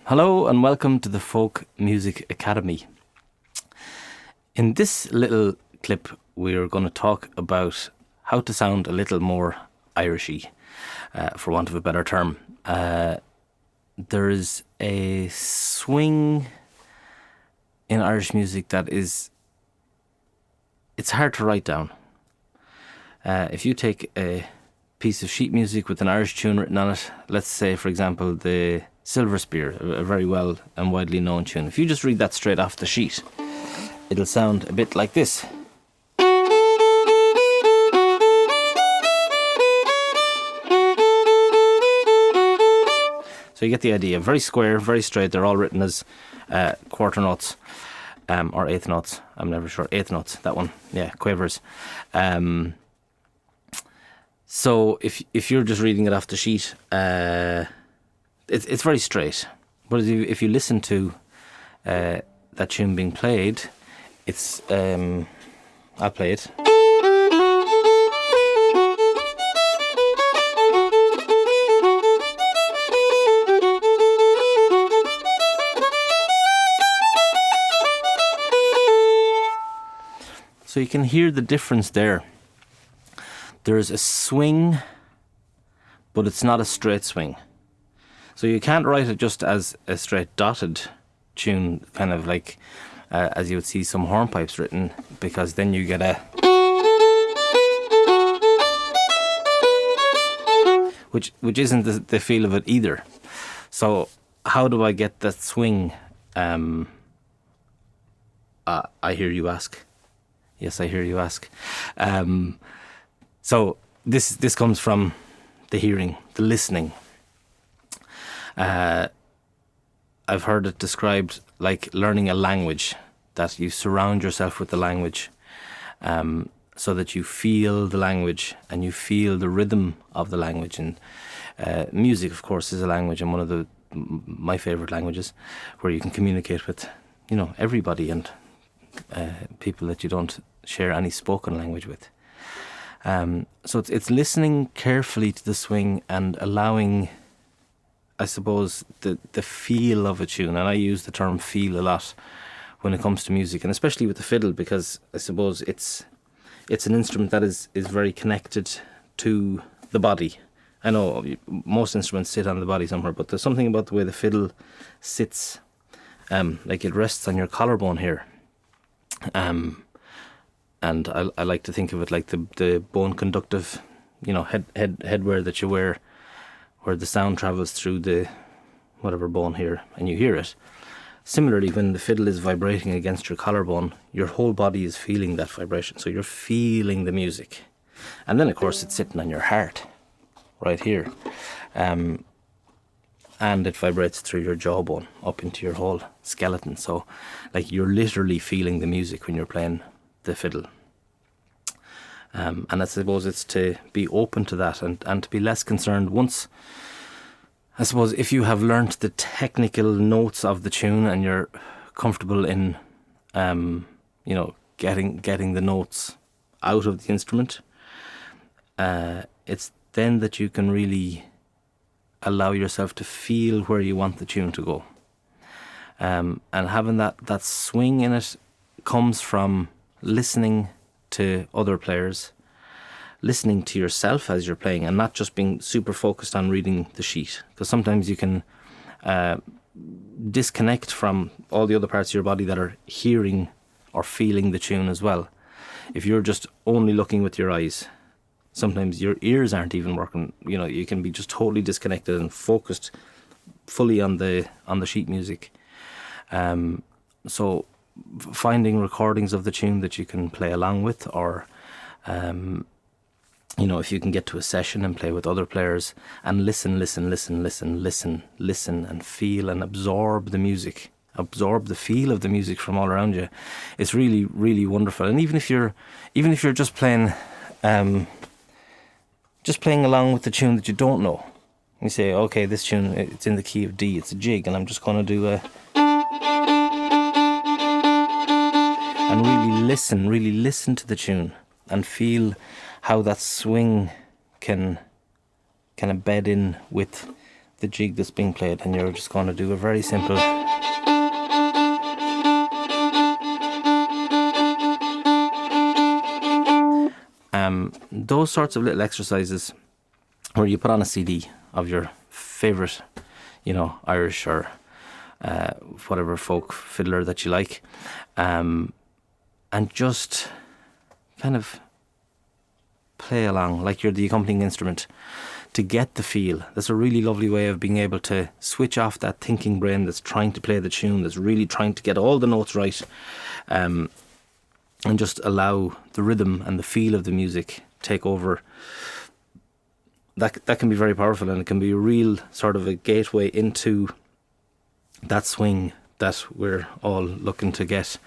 Hello and welcome to the Folk Music Academy. In this little clip, we're going to talk about how to sound a little more Irishy, for want of a better term. There's a swing in Irish music that it's hard to write down. If you take a piece of sheet music with an Irish tune written on it, let's say, for example, the Silver Spear, a very well and widely known tune. If you just read that straight off the sheet, it'll sound a bit like this. So you get the idea. Very square, very straight. They're all written as quarter notes or eighth notes. I'm never sure. Eighth notes, that one. Yeah, quavers. So if you're just reading it off the sheet, it's very straight. But if you listen to that tune being played, it's I'll play it. So you can hear the difference there. There's a swing, but it's not a straight swing. So you can't write it just as a straight dotted tune, kind of like as you would see some hornpipes written, because then you get a... which isn't the feel of it either. So how do I get that swing? I hear you ask. Yes, I hear you ask. So this comes from the hearing, the listening. I've heard it described like learning a language, that you surround yourself with the language so that you feel the language and you feel the rhythm of the language. And music, of course, is a language, and one of my favourite languages, where you can communicate with, everybody and people that you don't share any spoken language with. So it's listening carefully to the swing and allowing, I suppose, the feel of a tune. And I use the term feel a lot when it comes to music, and especially with the fiddle, because I suppose it's an instrument that is very connected to the body. I know most instruments sit on the body somewhere, but there's something about the way the fiddle sits, like it rests on your collarbone here. And I like to think of it like the bone conductive, headwear that you wear, where the sound travels through the whatever bone here and you hear it. Similarly, when the fiddle is vibrating against your collarbone, your whole body is feeling that vibration. So you're feeling the music. And then, of course, it's sitting on your heart right here. And it vibrates through your jawbone up into your whole skeleton. So like you're literally feeling the music when you're playing the fiddle. And I suppose it's to be open to that and to be less concerned once, I suppose, if you have learnt the technical notes of the tune and you're comfortable in, getting the notes out of the instrument, it's then that you can really allow yourself to feel where you want the tune to go. And having that swing in it comes from listening to other players, listening to yourself as you're playing, and not just being super focused on reading the sheet, because sometimes you can disconnect from all the other parts of your body that are hearing or feeling the tune as well. If you're just only looking with your eyes, sometimes your ears aren't even working. You can be just totally disconnected and focused fully on the sheet music. So finding recordings of the tune that you can play along with, or if you can get to a session and play with other players and listen and feel and absorb the music, absorb the feel of the music from all around you, it's really, really wonderful. And even if you're just playing along with the tune that you don't know, you say, okay, this tune, it's in the key of D, it's a jig, and I'm just going to do a... and really listen to the tune and feel how that swing can kind of bed in with the jig that's being played, and you're just going to do a very simple. Those sorts of little exercises where you put on a CD of your favourite, Irish or whatever folk fiddler that you like, and just kind of play along like you're the accompanying instrument to get the feel. That's a really lovely way of being able to switch off that thinking brain that's trying to play the tune, that's really trying to get all the notes right, and just allow the rhythm and the feel of the music take over. That can be very powerful, and it can be a real sort of a gateway into that swing that we're all looking to get.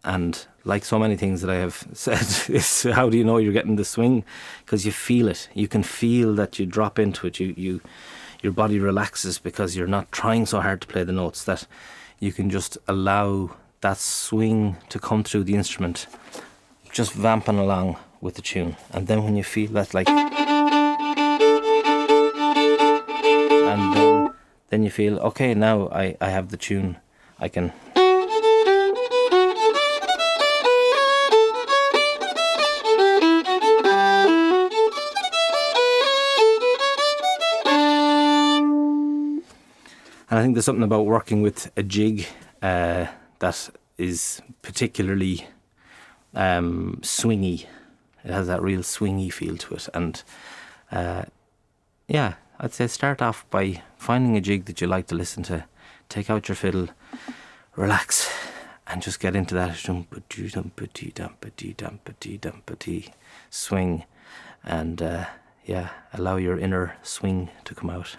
And like so many things that I have said, it's how do you know you're getting the swing? Because you feel it. You can feel that you drop into it. Your body relaxes because you're not trying so hard to play the notes, that you can just allow that swing to come through the instrument, just vamping along with the tune. And then when you feel that, like, and then you feel, okay, now I have the tune, I can. And I think there's something about working with a jig that is particularly swingy. It has that real swingy feel to it. And I'd say start off by finding a jig that you like to listen to. Take out your fiddle, relax, and just get into that swing. And allow your inner swing to come out.